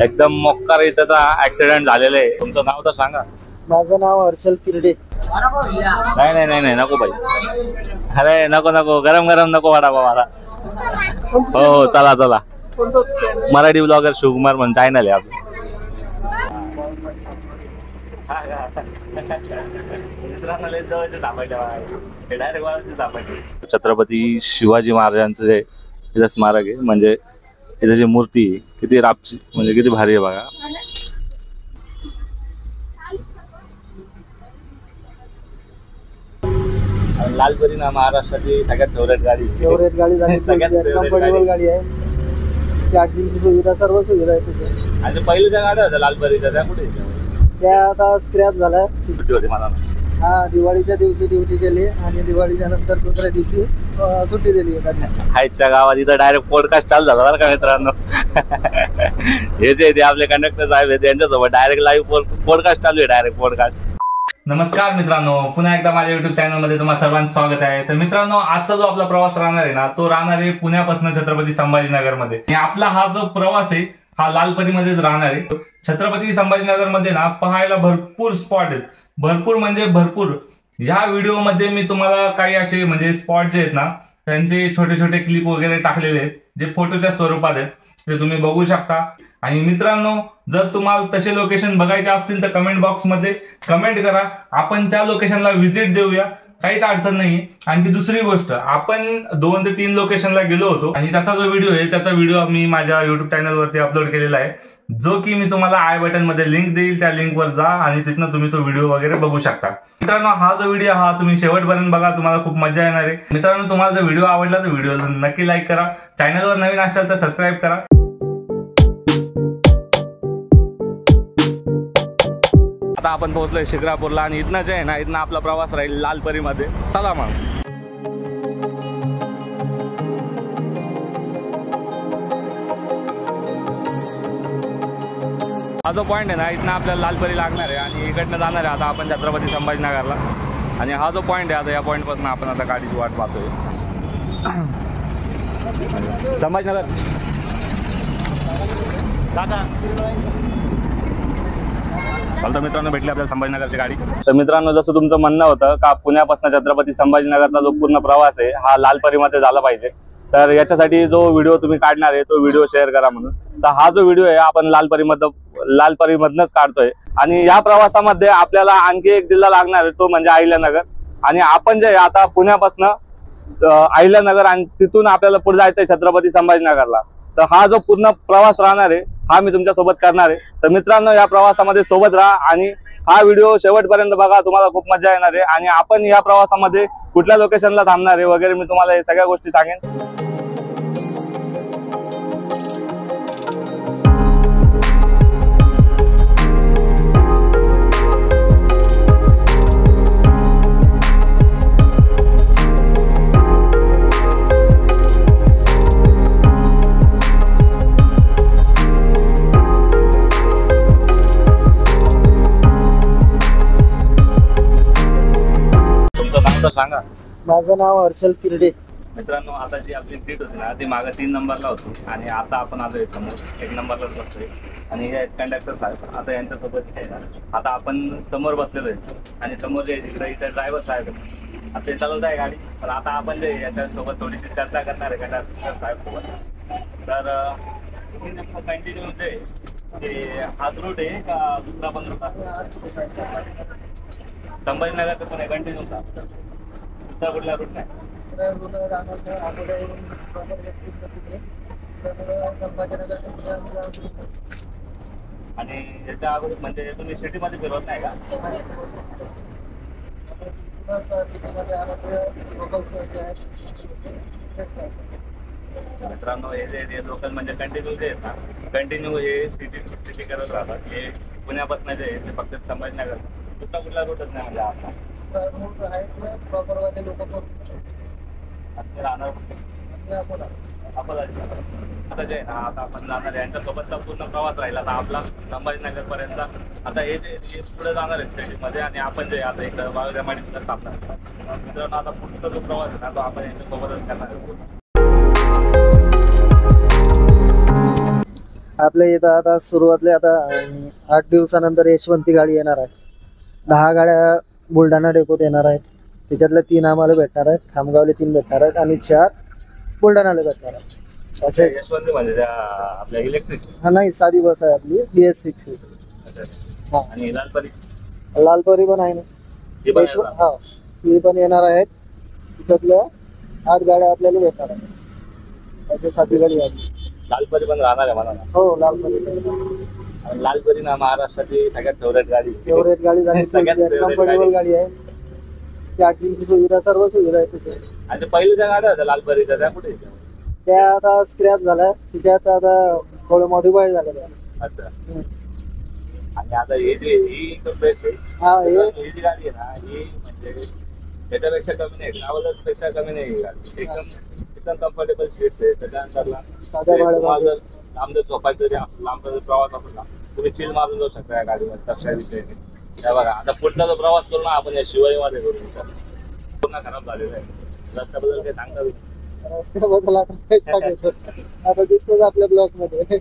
एकदम मोक्कार इथं ऍक्सिडेंट झालेलं आहे. तुमचं नाव तर सांगा. माझं नाव हर्षल किरडे. नाही नाही नाही नाही नको भाई. अरे नको नको गरम गरम नको वडापाव आता. हो हो चला चला. मराठी ब्लॉगर शिवकुमार म्हणून चॅनल आहे आपलं. छत्रपती शिवाजी महाराजांचं जे इथं स्मारक आहे, म्हणजे इथं जी मूर्ती आहे किती रापची, म्हणजे किती भारी आहे बघा. लालपरी ना महाराष्ट्राची सगळ्यात फेवरेट गाडी झाली. कम्फर्टेबल गाडी आहे. चार्जिंगची सुविधा, सर्व सुविधा आहे तिथे. आणि पहिल्या गाड्या होत्या लालपरीच्या, त्या कुठे? त्या आता स्क्रॅप झाल्या. सुट्टी होती मला. हा, दिवाळीच्या दिवशी ड्युटी केली आणि दिवाळीच्या नंतर दुसऱ्या दिवशी सुट्टी दिली. हायच्या गावात इथं डायरेक्ट पॉडकास्ट चालू झाला बरं का मित्रांनो. हे जे आपले कंडक्टर साहेब आहेत त्यांच्यासोबत डायरेक्ट लाईव्ह पॉडकास्ट चालू आहे. Direct podcast. नमस्कार मित्रांनो, पुन्हा एकदा माझ्या युट्यूब चॅनलमध्ये तुम्हाला सर्वांचं स्वागत आहे. तर मित्रांनो, आजचा जो आपला प्रवास राहणार आहे ना, तो राहणार आहे पुण्यापासून छत्रपती संभाजीनगर मध्ये. आणि आपला हा जो प्रवास आहे हा लालपरीमध्येच राहणार आहे. छत्रपती संभाजीनगर मध्ये ना पाहायला भरपूर स्पॉट आहेत. भरपूर म्हणजे भरपूर. ह्या व्हिडिओमध्ये मी तुम्हाला काही असे म्हणजे स्पॉट जे आहेत ना त्यांचे छोटे छोटे क्लिप वगैरे टाकलेले आहेत, जे फोटोच्या स्वरूपात आहेत, ते तुम्ही बघू शकता. आणि मित्रांनो, जर तुम्हाला तसे लोकेशन बघायचे असतील तर कमेंट बॉक्स मध्ये कमेंट करा. आपण त्या लोकेशनला व्हिजिट देऊया, काहीच अडचण नाही. आणखी दुसरी गोष्ट, आपण 2 ते 3 लोकेशनला गेलो होतो आणि त्याचा जो व्हिडिओ आहे त्याचा व्हिडिओ मी माझ्या युट्यूब चॅनलवरती अपलोड केलेला आहे, जो की मी तुम्हाला आय बटन मध्ये लिंक देईल. त्या लिंकवर जा आणि तिथनं तुम्ही तो व्हिडिओ वगैरे बघू शकता. मित्रांनो, हा जो व्हिडिओ हा तुम्ही शेवटपर्यंत बघा, तुम्हाला खूप मजा येणार आहे. मित्रांनो, तुम्हाला जर व्हिडिओ आवडला तर व्हिडिओला नक्की लाईक करा. चॅनलवर नवीन असाल तर सबस्क्राईब करा. आता आपण पोहोचलोय शिक्रापूरला आणि इथनं जे आहे ना, इथनं आपला प्रवास राहील लालपरीमध्ये. चला मग. हा जो पॉईंट आहे ना, इथनं आपल्याला लालपरी लागणार आहे आणि इकडनं जाणार आहे आता आपण छत्रपती संभाजीनगरला. आणि हा जो पॉईंट आहे, आता या पॉईंटपासून आपण आता गाडीची वाट पाहतोय. संभाजीनगर तर मित्रांनो भेटली आपल्याला संभाजीनगरची गाडी. तर मित्रांनो, जसं तुमचं म्हणणं होतं का पुण्यापासून छत्रपती संभाजीनगरचा जो पूर्ण प्रवास आहे हा लालपरीमध्ये झाला पाहिजे, तर याच्यासाठी जो व्हिडिओ तुम्ही काढणार आहे तो व्हिडिओ शेअर करा म्हणून. तर हा जो व्हिडिओ आहे आपण लालपरीमधनच काढतोय. आणि या प्रवासामध्ये आपल्याला आणखी एक जिल्हा लागणार आहे, तो म्हणजे अहिल्यानगर. आणि आपण जे आता पुण्यापासून अहिल्यानगर आणि तिथून आपल्याला पुढे जायचंय छत्रपती संभाजीनगरला. तर हा जो पूर्ण प्रवास राहणार आहे हा मी तुमच्या सोबत करणार आहे. तर मित्रांनो, या प्रवासामध्ये सोबत राहा आणि हा व्हिडिओ शेवटपर्यंत बघा, तुम्हाला खूप मजा येणार आहे. आणि आपण या प्रवासामध्ये कुठल्या लोकेशनला थांबणार आहे वगैरे मी तुम्हाला हे सगळ्या गोष्टी सांगेन. सांगा. माझं नाव हर्षल किरडे. मित्रांनो, आता जी आपली सीट होती ना ती मागे 3 नंबरला होती आणि आता आपण आलोय समोर 1 नंबरला बसतोय. आणि हे कंडक्टर साहेब आता यांच्यासोबत आहे ना, आता आपण समोर बसलेलो आहे आणि समोर जे इथे ड्रायव्हर साहेब आता ते चालवत आहे गाडी. तर आता आपण जे याच्यासोबत थोडीशी चर्चा करणार आहे कंडक्टर साहेब सोबत. तर कंटिन्यू जे हाच रूट आहे का दुसरा पण रूट आहे? संभाजीनगर तर पुणे कंटिन्यू होता, दुसरा कुठला रूट नाही. आणि याच्या अगोदर म्हणजे तुम्ही सिटीमध्ये फिरवत नाही का? मित्रांनो, हे जे लोकल म्हणजे कंटिन्यू जे आहेत ना, कंटिन्यू हे सिटी करत राहतात. हे पुण्यापासून जे आहे ते फक्त संभाजीनगर, दुसरा कुठला रूटच नाही म्हणजे आता राहणार आता जे आहे ना, आता आपण जाणार यांच्यासोबतचा पूर्ण प्रवास राहील आता आपला संभाजीनगर पर्यंत. आता हे जे पुढे जाणार आहे सिटीमध्ये आणि आपण जे आता इकडं वाळूच्या माडीत थांबणार. मित्रांनो, आता पुढचा जो प्रवास आहे ना तो आपण यांच्यासोबतच करणार आहे. आपल्या इथं आता सुरुवातले आता 8 दिवसानंतर यशवंती गाडी येणार आहे. 10 गाड्या बुलढाणा डेपोत येणार आहेत. त्याच्यातल्या 3 आम्हाला भेटणार आहेत, खामगावले 3 भेटणार आहेत आणि 4 बुलढाणाला भेटणार आहेत. असे यशवंती म्हणजे त्या आपल्या इलेक्ट्रिक हा नाही, साधी बस आहे आपली BS6. हा, आणि लालपरी लालपरी पण आहे ना. हे पण यशवंत हा, ती पण येणार आहेत. त्याच्यातल्या 8 गाड्या आपल्याला भेटणार आहेत. असे 7 गाडी आहे. लालपरी पण राहणार आहे म्हणा ना. हो, लालपरी आणि लालपरी ना महाराष्ट्राची सगळ्यात फेवरेट गाडी. फेवरेट गाडी झाली. सगळ्यात favorite कम्फर्टेबल गाडी आहे. चार्जिंगची सुविधा, सर्व सुविधा आहे तिथे. आणि ते पहिल्या गाड्या होत्या लालपरीच्या त्या कुठे आहेत? त्या आता स्क्रॅप झाल्या, तिच्यात आता थोडं मॉडिफाय झालं त्या. अच्छा. आणि आता हे जे ही बेस्ट आहे, हा, ही जी गाडी आहे ना, ही म्हणजे त्याच्यापेक्षा कमी नाही, ट्रॅव्हलर्स पेक्षा कमी नाही ही गाडी. एकदम कम्फर्टेबल सीट्स आहे. त्याच्यानंतर साध्या भाड्यामध्ये लांब झोपायचं जरी असलं, लांब प्रवास असला तुम्ही चिल मारून जाऊ शकता या गाडीमध्ये. तसा काही विषय नाही. त्या बघा आता पुढचा जो प्रवास करू ना आपण या शिवाईमध्ये करू. पूर्ण खराब झालेला आहे. रस्त्याबद्दल काही सांगता येईल? रस्त्याबद्दल आता काय सांगायचं, आता दिसतोच आपल्या ब्लॉक मध्ये.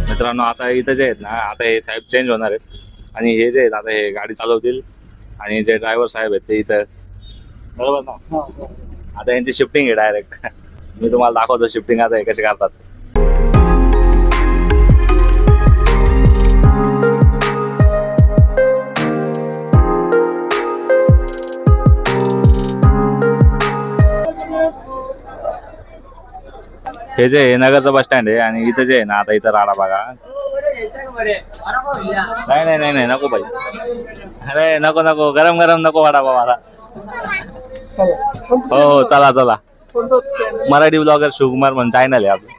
मित्रांनो आता इथं जे आहेत ना, आता हे साहेब चेंज होणार आहेत आणि हे जे आहेत आता हे गाडी चालवतील आणि जे ड्रायव्हर साहेब आहेत ते इथं, बरोबर ना. हा, हा. आता यांची शिफ्टिंग आहे डायरेक्ट. मी तुम्हाला दाखवतो शिफ्टिंग आता हे कसे करतात. हे जे आहे नगरचं बस स्टँड आहे आणि इथं जे आहे ना, आता इथं राडा बघा. नाही नको बाई. अरे नको गरम नको वडापाव आता. हो चला. मराठी ब्लॉगर शिवकुमार म्हणून चॅनल आहे आपलं.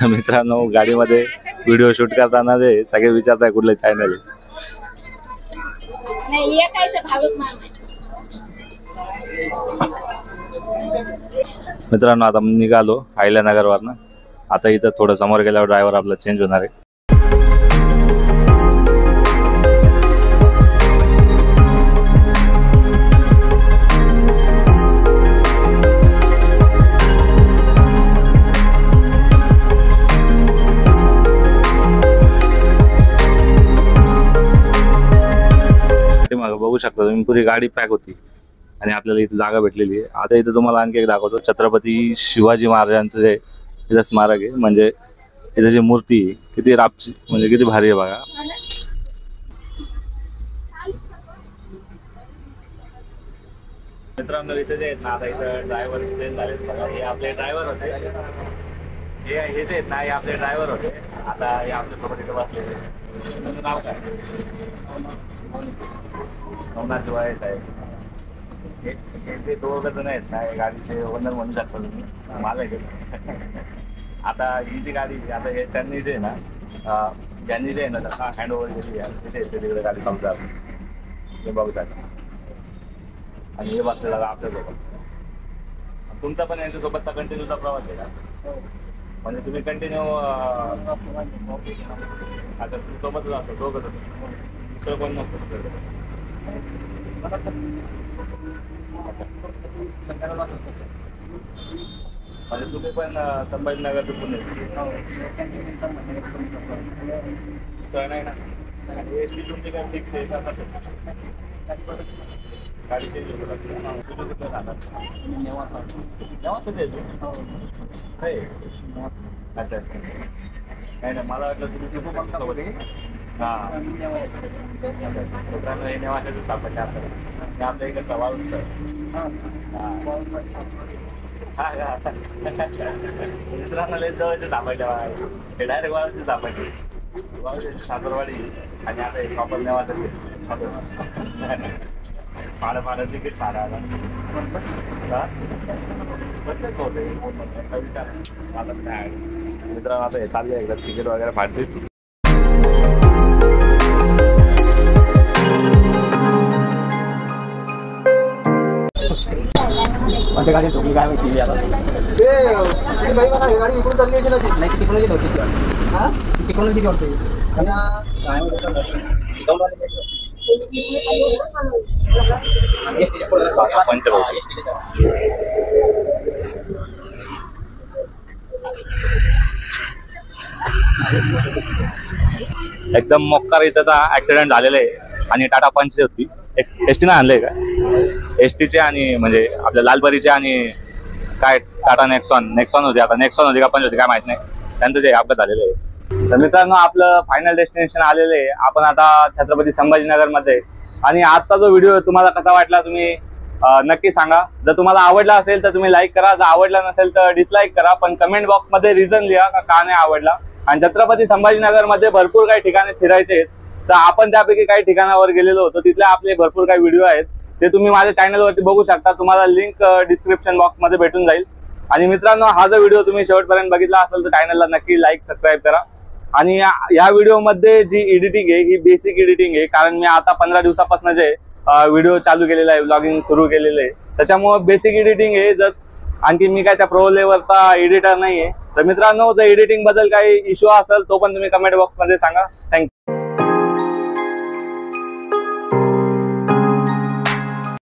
मित्रांनो गाडीमध्ये व्हिडिओ शूट करताना ते सगळे विचारताय कुठले चॅनल आहे. मित्रांनो आता निघालो अहिल्यानगरवरनं. आता इथं थोडं समोर गेल्यावर ड्रायव्हर आपला चेंज होणार आहे. बघू शकता तुम्ही पुरी गाडी पॅक होती आणि आपल्याला इथे जागा भेटलेली आहे. आता इथे तुम्हाला आणखी एक दाखवतो. छत्रपती शिवाजी महाराजांचं जे इथं स्मारक आहे, म्हणजे इथं जी मूर्ती आहे किती रापची, म्हणजे किती भारी आहे बघा. मित्रांनो इथे जे आहेत ना, आता इथं ड्रायव्हर चेंज झाले बघा. हे आपले ड्रायव्हर होते, हे जे आहेत ना हे आपले ड्रायव्हर होते. आता हे आपल्यासोबत इथं बसलेले. तुमचं नाव काय? नवनाथ दिवाळे आहे. हे जे दोघं जण आहेत ना, गाडीचे ओनर म्हणू शकता तुम्ही, मला आता ही जी गाडी आता हे त्यांनी जे आहे ना, ज्यांनी जे आहे ना तसा हँड ओव्हर केली आहे तिथे तिकडे गाडी समजा हे बघतात. आणि हे बसलेला आपल्यासोबत. तुमचा पण यांच्यासोबतचा कंटिन्यूचा प्रवास आहे का? म्हणजे तुम्ही कंटिन्यू आता सोबतच असतो दोघं जण, दुसरं कोण नसतं? म्हणजे तुम्ही पण संभाजीनगर ते पुणे नाही ना? आणि एस टी तुमची काय फिक्स आहे का? गाडी चेंज होत अच्छा. नाही ना, मला वाटलं तुम्ही तिथं सोबत आहे. हां मित्रांनो हे नेवाशाचं सापडले आपल्याला. आपल्या इकडचा वाळूच. मित्रांनो लय जवळचे सापडले. हे डायरेक्ट वाळूचे सापडले. वाळूचे सासरवाडी आणि आता हे प्रॉपर नेवाशाचे पाडं तिकीट सारा आला. मित्रांनो आता हे चालले एकदा तिकीट वगैरे फाडतील. कोणत्या गाडी ठोकली काय माहिती आता ते बाई म्हणा, ही गाडी इकडून चालली असेल अशी. नाही तिकडून गेली होती हा? तिकडून किती वाटते आणि एकदम मोक्कार इथं ऍक्सिडेंट झालेलं आहे आणि टाटा पंच होती. एसटी ने आणलंय का? एसटीचे आणि म्हणजे आपल्या लालपरीचे आणि काय टाटा नेक्सॉन होती. आता नेक्सॉन होती का पंच होती काय माहित नाही. त्यांचं जे अपघात झालेलं आहे. तर मित्रांनो आपलं फायनल डेस्टिनेशन आलेलं आहे. आपण आता छत्रपती संभाजीनगर मध्ये. आणि आजचा जो व्हिडिओ तुम्हाला कसा वाटला तुम्ही नक्की सांगा. जर तुम्हाला आवडला असेल तर तुम्ही लाईक करा, जर आवडला नसेल तर डिसलाईक करा, पण कमेंट बॉक्स मध्ये रिझन लिहा का नाही आवडला. आणि छत्रपती संभाजीनगर मध्ये भरपूर काही ठिकाणे फिरायचे आहेत. तर आपण त्यापैकी काही ठिकाणावर गेलेलो होतो. तिथले आपले भरपूर काही व्हिडिओ आहेत ते तुम्ही माझ्या चॅनलवरती बघू शकता. तुम्हाला लिंक डिस्क्रिप्शन बॉक्स मध्ये भेटून जाईल. आणि मित्रांनो हा जो व्हिडिओ तुम्ही शेवटपर्यंत बघितला असेल तर चॅनलला नक्की लाईक सबस्क्राईब करा. आणि या व्हिडिओमध्ये जी एडिटिंग आहे ही बेसिक एडिटिंग आहे, कारण मी आता 15 दिवसापासून जे व्हिडिओ चालू केलेला आहे, व्लॉगिंग सुरू केलेलं आहे, त्याच्यामुळे बेसिक एडिटिंग आहे. जर आणखी मी काय त्या प्रो लेवलचा एडिटर नाहीये. तर मित्रांनो जर एडिटिंग बद्दल काही इश्यू असेल तो पण तुम्ही कमेंट बॉक्स मध्ये सांगा. थँक्यू.